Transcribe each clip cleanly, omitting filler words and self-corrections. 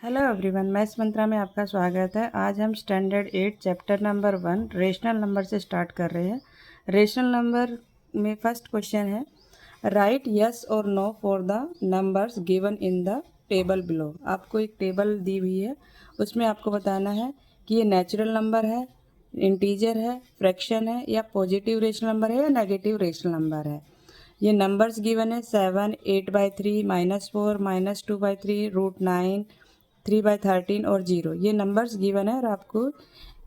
Hello everyone, मैं मंत्रा में आपका स्वागत है। आज हम standard 8 chapter number 1 rational number से स्टार्ट कर रहे हैं। रेशनल नंबर में फर्स्ट क्वेश्चन है, राइट यस और no for the numbers given in the table below. आपको एक टेबल दी हुई है, उसमें आपको बताना है कि ये नेचुरल नंबर है, इंटीजर है, फ्रैक्शन है, या पॉजिटिव रेशनल नंबर है या नेगेटिव रेशनल नंबर है। ये नंबर्स गिवन है 7, 8/3, -4, -2/3, √9, 3/13 और 0। ये नंबर्स गिवन है और आपको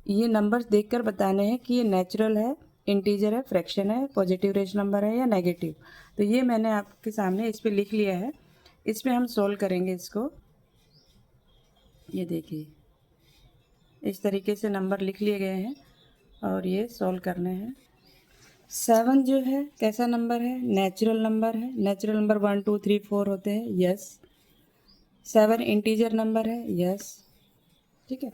ये नंबर्स देखकर बताने हैं कि ये नेचुरल है, इंटीजर है, फ्रैक्शन है, पॉजिटिव रेशनल नंबर है या नेगेटिव। तो ये मैंने आपके सामने इस पे लिख लिया है। इसमें हम सोल्व करेंगे इसको। ये देखिए, इस तरीके से नंबर लिख लिए गए हैं और ये सोल्व करने हैं। 7 जो है कैसा नंबर है? नेचुरल नंबर है। नेचुरल नंबर 1, 2, 3, 4 होते हैं, यस। 7 इंटीजर नंबर है, यस। ठीक है,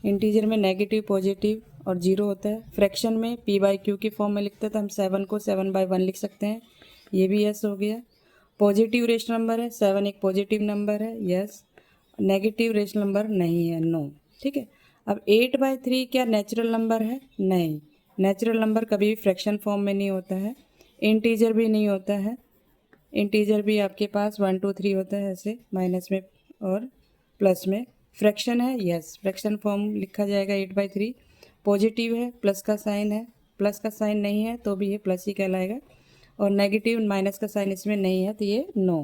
इंटीजर में नेगेटिव, पॉजिटिव और 0 होता है। फ्रैक्शन में p/q की फॉर्म में लिखते हैं तो हम 7 को 7/1 लिख सकते हैं, ये भी यस हो गया। पॉजिटिव रेशनल नंबर है, 7 एक पॉजिटिव नंबर है, यस। नेगेटिव रेशनल नंबर नहीं है, नो। ठीक है, अब 8/3 क्या नेचुरल नंबर है? नहीं, नेचुरल नंबर कभी भी फ्रैक्शन फॉर्म में नहीं होता है, इंटीजर भी नहीं होता है। इंटीजर भी आपके पास 1, 2, 3 होता है, ऐसे माइनस में और प्लस में। फ्रैक्शन है, यस, फ्रैक्शन फॉर्म लिखा जाएगा 8/3। पॉजिटिव है, प्लस का साइन है, प्लस का साइन नहीं है तो भी ये प्लस ही कहलाएगा। और नेगेटिव माइनस का साइन इसमें नहीं है तो ये नो।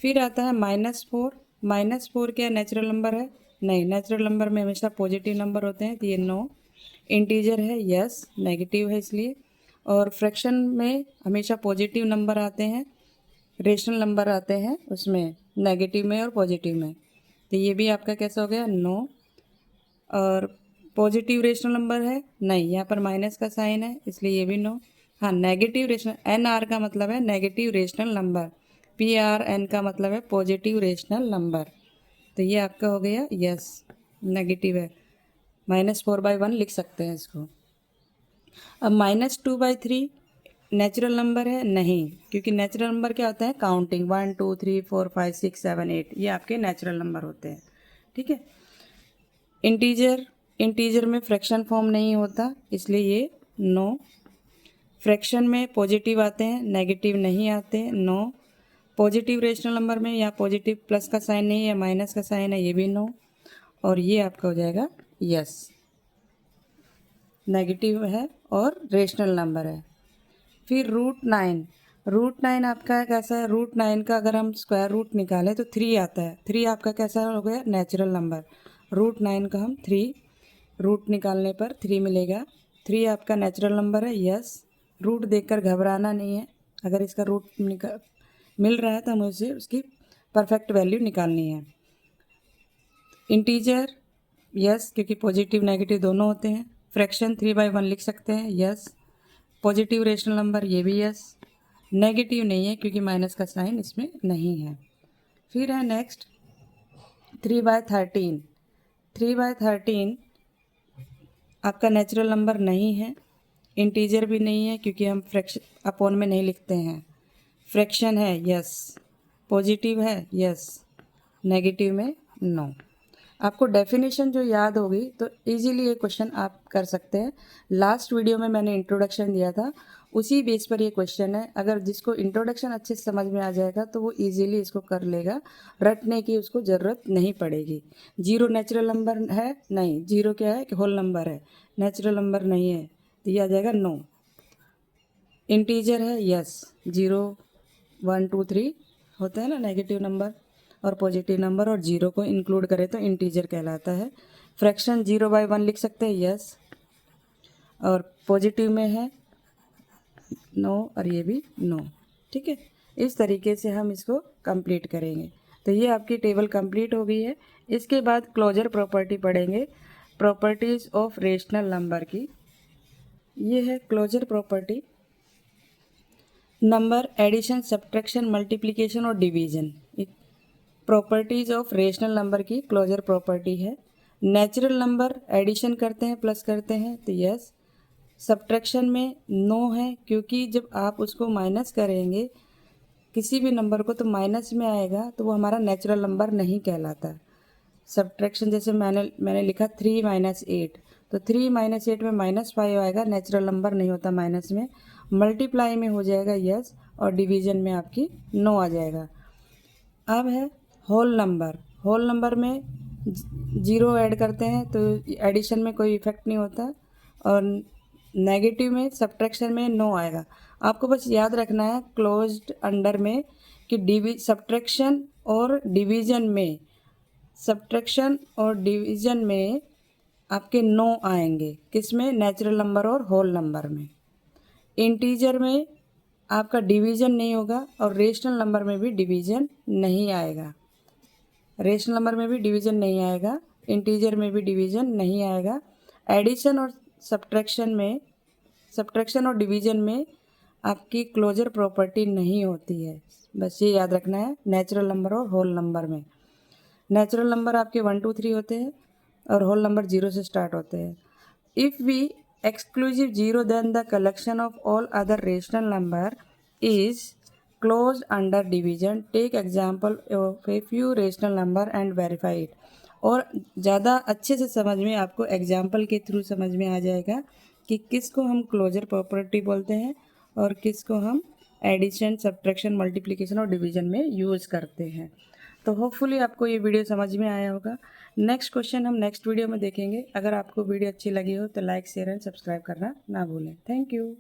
फिर आता है -4। -4 क्या नेचुरल नंबर है? नहीं, नेचुरल नंबर में हमेशा पॉजिटिव नंबर होते हैं तो ये नो। इंटीजर है, यस, नेगेटिव है इसलिए। और फ्रैक्शन में हमेशा पॉजिटिव नंबर आते हैं, रेशनल नंबर आते हैं उसमें नेगेटिव में और पॉजिटिव में, तो ये भी आपका कैसा हो गया? नो। और पॉजिटिव रेशनल नंबर है, नहीं, यहाँ पर माइनस का साइन है इसलिए ये भी नो। हाँ, नेगेटिव रेशनल, NR का मतलब है नेगेटिव रेशनल नंबर, PRN का मतलब है पॉजिटिव रेशनल नंबर, तो ये आपका हो गया यस, नेगेटिव है। -4/1 लिख सकते हैं इसको। अब -2/3 नेचुरल नंबर है? नहीं, क्योंकि नेचुरल नंबर क्या होता है? काउंटिंग, 1, 2, 3, 4, 5, 6, 7, 8, ये आपके नेचुरल नंबर होते हैं। ठीक है, इंटीजर में फ्रैक्शन फॉर्म नहीं होता इसलिए ये नो। फ्रैक्शन में पॉजिटिव आते हैं, नेगेटिव नहीं आते, नो। पॉजिटिव रेशनल नंबर में या पॉजिटिव प्लस का साइन नहीं है या माइनस का साइन है, ये भी नो। और ये आपका हो जाएगा यस, नेगेटिव है और रेशनल नंबर है। फिर √9 आपका कैसा है? √9 का अगर हम स्क्वायर रूट निकालें तो 3 आता है। 3 आपका कैसा हो गया? Natural number. √9 का हम 3 रूट निकालने पर 3 मिलेगा। 3 आपका नेचुरल नंबर है, यस। रूट देखकर घबराना नहीं है, अगर इसका रूट मिल रहा है तो हमें उसे उसकी परफेक्ट वैल्यू निकालनी है। इंटीजर यस, क्योंकि पॉजिटिव नेगेटिव दोनों होते हैं। फ्रैक्शन 3/1 लिख सकते हैं, यस। पॉजिटिव रेशनल नंबर, ये भी यस। नेगेटिव नहीं है क्योंकि माइनस का साइन इसमें नहीं है। फिर है नेक्स्ट 3/13। 3/13 आपका नेचुरल नंबर नहीं है, इंटीजर भी नहीं है क्योंकि हम फ्रैक्शन अपॉन में नहीं लिखते हैं। फ्रैक्शन है, यस। पॉजिटिव है, यस। नेगेटिव में नो। आपको डेफिनेशन जो याद होगी तो इजीली ये क्वेश्चन आप कर सकते हैं। लास्ट वीडियो में मैंने इंट्रोडक्शन दिया था, उसी बेस पर ये क्वेश्चन है। अगर जिसको इंट्रोडक्शन अच्छे से समझ में आ जाएगा तो वो इजीली इसको कर लेगा, रटने की उसको ज़रूरत नहीं पड़ेगी। 0 नेचुरल नंबर है? नहीं, 0 क्या है कि होल नंबर है, नेचुरल नंबर नहीं है, तो ये आ जाएगा नो। इंटीजर है, यस। 0, 1, 2, 3 होते हैं ना नेगेटिव नंबर और पॉजिटिव नंबर, और 0 को इंक्लूड करें तो इंटीजर कहलाता है। फ्रैक्शन 0/1 लिख सकते हैं, यस। और पॉजिटिव में है नो और ये भी नो। ठीक है, इस तरीके से हम इसको कंप्लीट करेंगे। तो ये आपकी टेबल कंप्लीट हो गई है। इसके बाद क्लोजर प्रॉपर्टी पढ़ेंगे, प्रॉपर्टीज़ ऑफ रेशनल नंबर की। ये है closure property, number addition, subtraction, multiplication और division. Properties of rational number की क्लोजर प्रॉपर्टी है। नेचुरल नंबर एडिशन करते हैं, प्लस करते हैं तो यस। सब्ट्रैक्शन में नो है क्योंकि जब आप उसको माइनस करेंगे किसी भी नंबर को तो माइनस में आएगा तो वो हमारा नेचुरल नंबर नहीं कहलाता। सब्ट्रैक्शन जैसे मैंने लिखा 3 माइनस 8, तो 3 माइनस 8 में -5 आएगा, नेचुरल नंबर नहीं होता माइनस में। मल्टीप्लाई में हो जाएगा यस, और डिवीजन में आपकी 9 आ जाएगा। अब है होल नंबर। होल नंबर में 0 ऐड करते हैं तो एडिशन में कोई इफेक्ट नहीं होता, और नेगेटिव में सब्ट्रैक्शन में 9 आएगा। आपको बस याद रखना है क्लोज्ड अंडर में कि सब्ट्रैक्शन और डिवीजन में आपके 9 आएंगे। किस में? नेचुरल नंबर और होल नंबर में। इंटीजर में आपका डिवीजन नहीं होगा, और रेशनल नंबर में भी डिवीजन नहीं आएगा। रेशनल नंबर में भी डिवीजन नहीं आएगा, इंटीजर में भी डिवीजन नहीं आएगा। एडिशन और सब्ट्रैक्शन और डिवीजन में आपकी क्लोजर प्रॉपर्टी नहीं होती है, बस ये याद रखना है। नेचुरल नंबर और होल नंबर में नेचुरल नंबर आपके 1 2 3 होते हैं, और होल नंबर 0 से स्टार्ट होते हैं। If we exclusive 0 then the collection of all other rational number is closed under division. Take example of a few rational number and verify it. और ज़्यादा अच्छे से समझ में आपको एग्जाम्पल के थ्रू समझ में आ जाएगा कि किसको हम क्लोजर प्रॉपर्टी बोलते हैं और किसको हम एडिशन, सब्ट्रैक्शन, मल्टीप्लिकेशन और डिवीजन में यूज़ करते हैं। तो होपफुली आपको ये वीडियो समझ में आया होगा। नेक्स्ट क्वेश्चन हम नेक्स्ट वीडियो में देखेंगे। अगर आपको वीडियो अच्छी लगी हो तो लाइक, शेयर एंड सब्सक्राइब करना ना भूलें। Thank you.